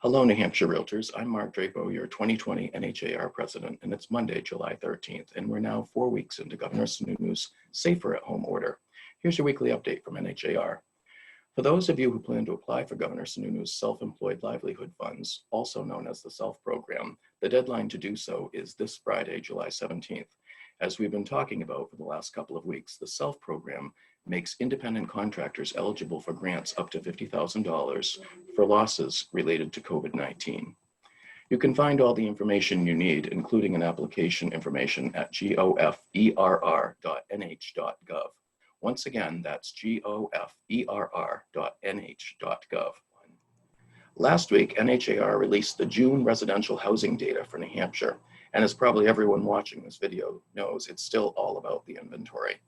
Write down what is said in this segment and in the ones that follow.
Hello, New Hampshire Realtors. I'm Marc Drapeau, your 2020 NHAR president, and it's Monday, July 13th, and we're now 4 weeks into Governor Sununu's Safer at Home order. Here's your weekly update from NHAR. For those of you who plan to apply for Governor Sununu's Self-Employed Livelihood Funds, also known as the SELF program, the deadline to do so is this Friday, July 17th. As we've been talking about for the last couple of weeks, the SELF program makes independent contractors eligible for grants up to $50,000 for losses related to COVID-19. You can find all the information you need, including an application information at goferr.nh.gov. Once again, that's goferr.nh.gov. Last week, NHAR released the June residential housing data for New Hampshire, and as probably everyone watching this video knows, it's still all about the inventory.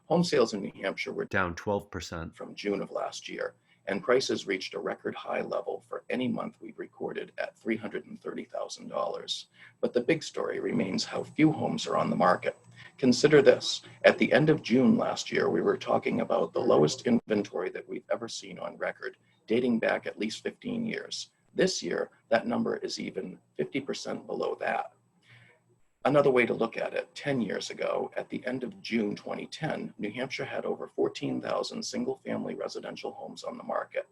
Home sales in New Hampshire were down 12% from June of last year, and prices reached a record high level for any month we've recorded at $330,000. But the big story remains how few homes are on the market. Consider this, at the end of June last year, we were talking about the lowest inventory that we've ever seen on record, dating back at least 15 years. This year, that number is even 50% below that. Another way to look at it, 10 years ago, at the end of June 2010, New Hampshire had over 14,000 single-family residential homes on the market.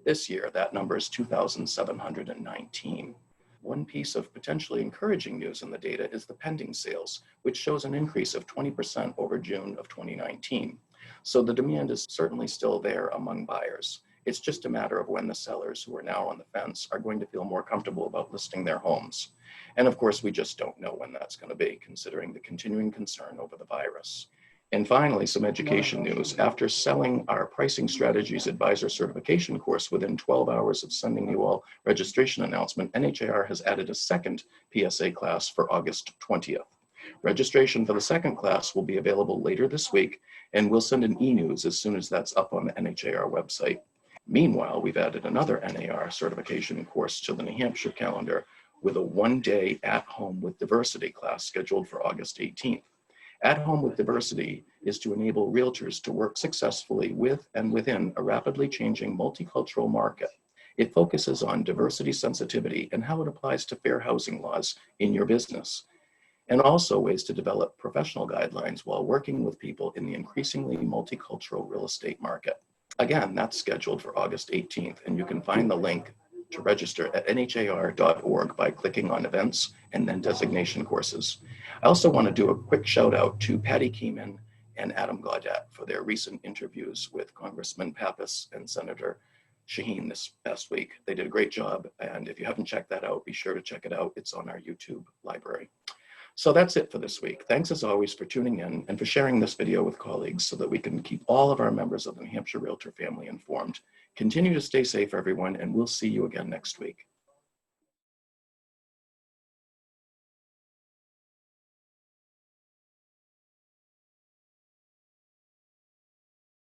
This year, that number is 2,719. One piece of potentially encouraging news in the data is the pending sales, which shows an increase of 20% over June of 2019. So the demand is certainly still there among buyers. It's just a matter of when the sellers who are now on the fence are going to feel more comfortable about listing their homes. And of course, we just don't know when that's going to be, considering the continuing concern over the virus. And finally, some education news. After selling our Pricing Strategies Advisor Certification course within 12 hours of sending you all registration announcement, NHAR has added a second PSA class for August 20th. Registration for the second class will be available later this week, and we'll send an e-news as soon as that's up on the NHAR website. Meanwhile, we've added another NAR certification course to the New Hampshire calendar with a one-day At Home with Diversity class scheduled for August 18th. At Home with Diversity is to enable realtors to work successfully with and within a rapidly changing multicultural market. It focuses on diversity sensitivity and how it applies to fair housing laws in your business, and also ways to develop professional guidelines while working with people in the increasingly multicultural real estate market. Again, that's scheduled for August 18th, and you can find the link to register at nhar.org by clicking on Events and then Designation Courses. I also want to do a quick shout out to Patty Keeman and Adam Gaudet for their recent interviews with Congressman Pappas and Senator Shaheen this past week. They did a great job, and if you haven't checked that out, be sure to check it out. It's on our YouTube library. So that's it for this week. Thanks as always for tuning in and for sharing this video with colleagues so that we can keep all of our members of the New Hampshire Realtor family informed. Continue to stay safe, everyone, and we'll see you again next week.